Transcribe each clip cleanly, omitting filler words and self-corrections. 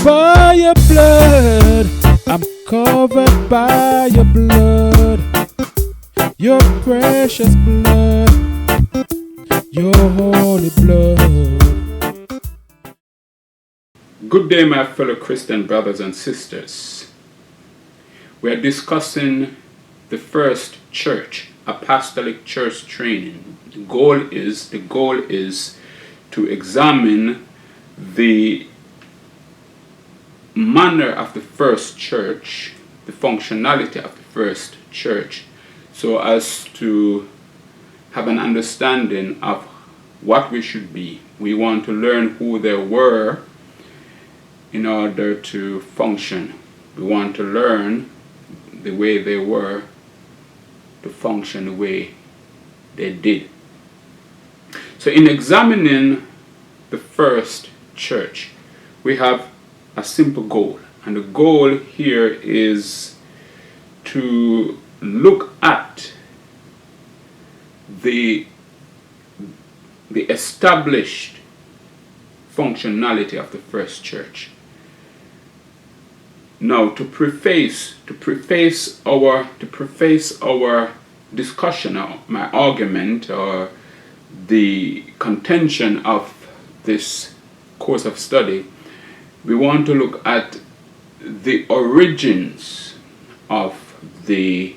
by your blood. I'm covered by your blood. Your precious blood. Your holy blood. Good day, my fellow Christian brothers and sisters. We are discussing the first church, apostolic church training. The goal is to examine the manner of the first church, the functionality of the first church, so as to have an understanding of what we should be. We want to learn who they were in order to function. We want to learn the way they were to function the way they did. So in examining the first church, we have a simple goal. And the goal here is to look at the established functionality of the first church. Now, to preface our discussion, or my argument, or the contention of this course of study, we want to look at the origins of the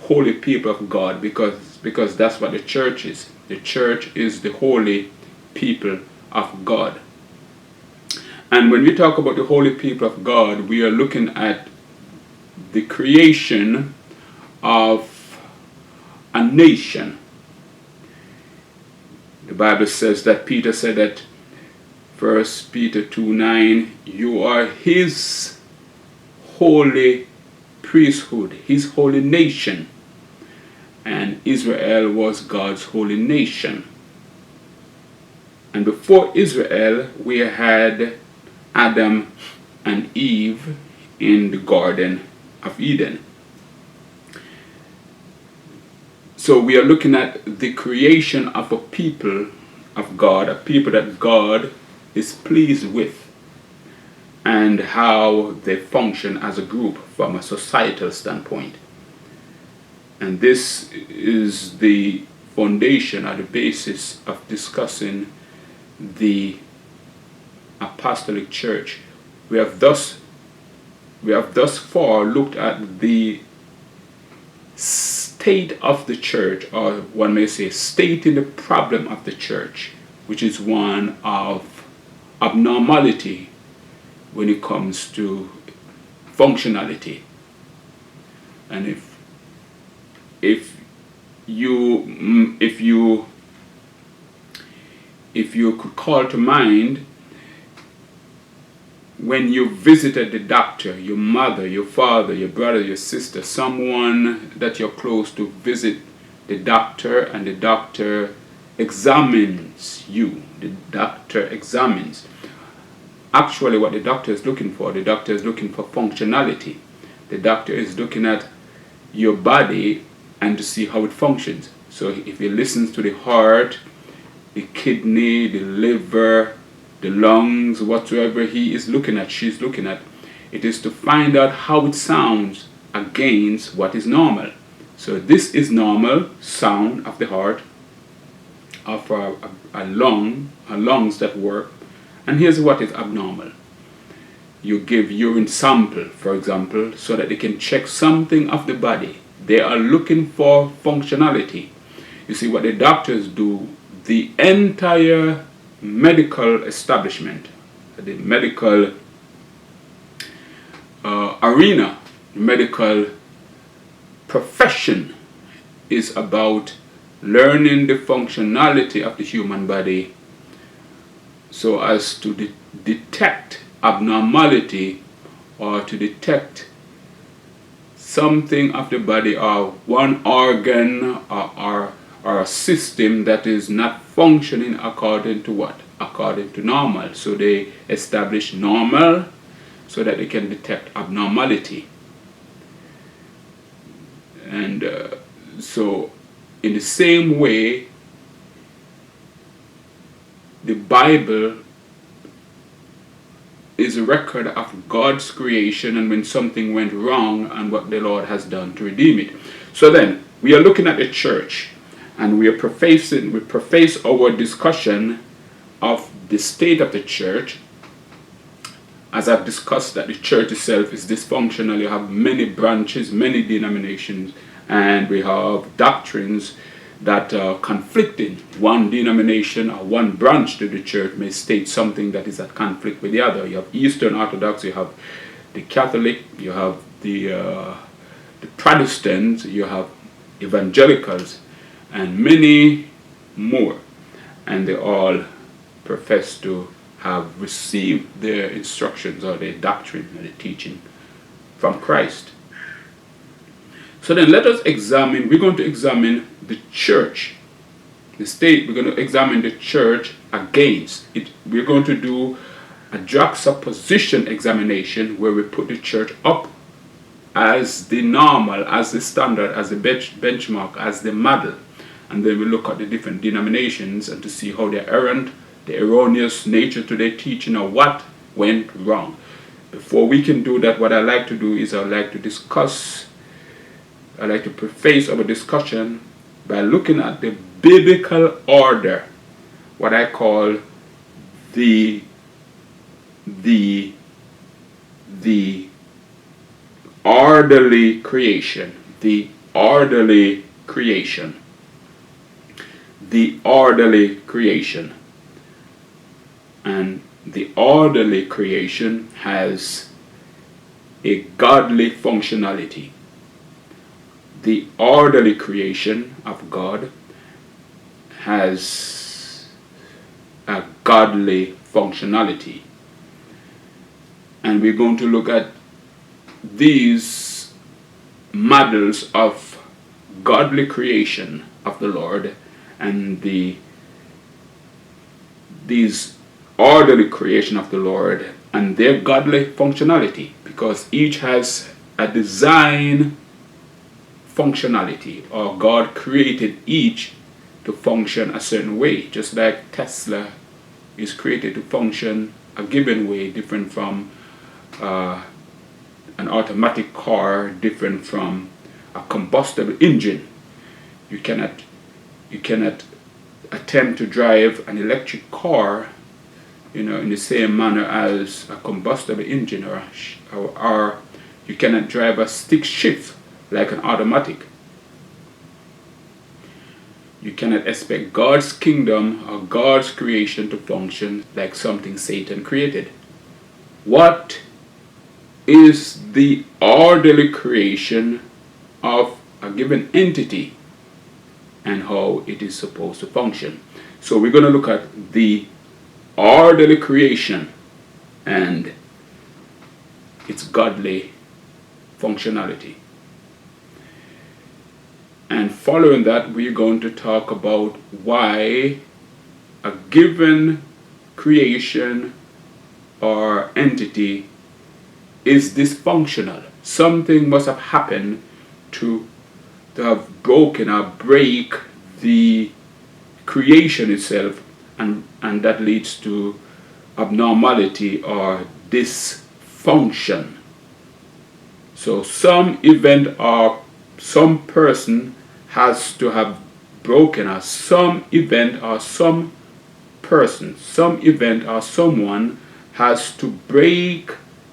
holy people of God, because that's what the church is. The church is the holy people of God. And when we talk about the holy people of God, we are looking at the creation of a nation. The Bible says that Peter said that 1 Peter 2:9, you are his holy priesthood, his holy nation. And Israel was God's holy nation. And before Israel, we had Adam and Eve in the Garden of Eden. So we are looking at the creation of a people of God, a people that God is pleased with, and how they function as a group from a societal standpoint. And this is the foundation or the basis of discussing the apostolic church. We have thus far looked at the state of the church, or one may say stating the problem of the church, which is one of abnormality when it comes to functionality. And if you could call to mind when you visited the doctor, your mother, your father, your brother, your sister, someone that you're close to, visit the doctor, and the doctor examines you. The doctor examines. Actually, what the doctor is looking for functionality. The doctor is looking at your body and to see how it functions. So if he listens to the heart, the kidney, the liver, the lungs, whatsoever he is looking at, she's looking at, it is to find out how it sounds against what is normal. So this is normal sound of the heart, of a lungs that work, and here's what is abnormal. You give urine sample, for example, so that they can check something of the body. They are looking for functionality. You see, what the doctors do, the entire medical establishment, the medical arena, medical profession is about learning the functionality of the human body so as to detect abnormality, or to detect something of the body, or one organ or a system that is not functioning according to what? According to normal. So they establish normal so that they can detect abnormality. And so in the same way, the Bible is a record of God's creation and when something went wrong and what the Lord has done to redeem it. So then, we are looking at the church and we preface our discussion of the state of the church. As I've discussed, that the church itself is dysfunctional. You have many branches, many denominations, and we have doctrines that are conflicting. One denomination or one branch to the church may state something that is at conflict with the other. You have Eastern Orthodox, you have the Catholic, you have the Protestants, you have evangelicals, and many more. And they all profess to have received their instructions or their doctrine and their teaching from Christ. So then let us examine, we're going to examine the church, the state, we're going to examine the church against it. We're going to do a juxtaposition examination where we put the church up as the normal, as the standard, as the benchmark, as the model. And then we look at the different denominations and to see how they're errant, the erroneous nature to their teaching, or what went wrong. Before we can do that, what I like to do is I like to preface our discussion by looking at the biblical order, what I call the orderly creation, the orderly creation. And the orderly creation has a godly functionality. The orderly creation of God has a godly functionality. And we're going to look at these models of godly creation of the Lord and these orderly creation of the Lord and their godly functionality, because each has a design functionality, or God created each to function a certain way, just like Tesla is created to function a given way, different from an automatic car, different from a combustible engine. You cannot attempt to drive an electric car, in the same manner as a combustible engine, or you cannot drive a stick shift like an automatic. You cannot expect God's kingdom or God's creation to function like something Satan created. What is the orderly creation of a given entity and how it is supposed to function? So we're going to look at the orderly creation and its godly functionality. And following that, we're going to talk about why a given creation or entity is dysfunctional. Something must have happened to have broken or break the creation itself, and that leads to abnormality or dysfunction. So some event or some person has to have broken, or some event or some person, some event or someone has to break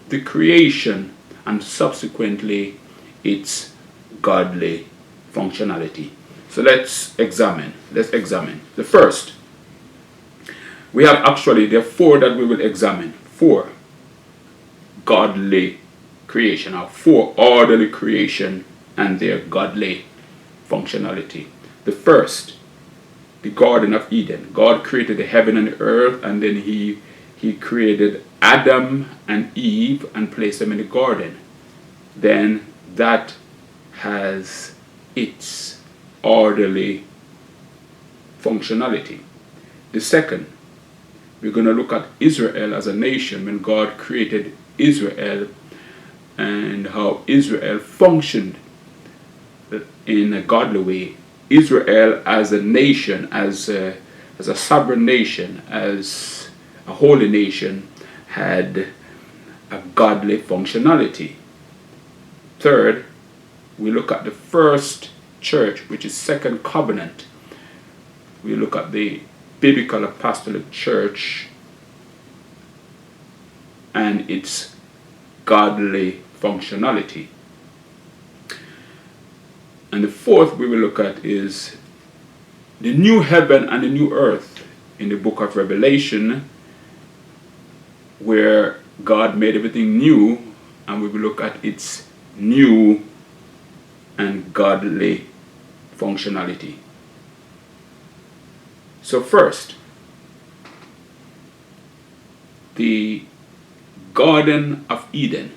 the creation and subsequently its godly functionality. So let's examine. The first, there are four that we will examine. Four godly creation, or four orderly creation and their godly functionality. The first, the Garden of Eden. God created the heaven and the earth, and then he created Adam and Eve and placed them in the garden. Then that has its orderly functionality. The second, we're going to look at Israel as a nation, when God created Israel and how Israel functioned in a godly way. Israel as a nation, as a sovereign nation, as a holy nation, had godly functionality. Third, we look at the first church, which is Second Covenant. We look at the Biblical Apostolic Church and its godly functionality. And the fourth we will look at is the new heaven and the new earth in the book of Revelation, where God made everything new, and we will look at its new and godly functionality. So first, the Garden of Eden.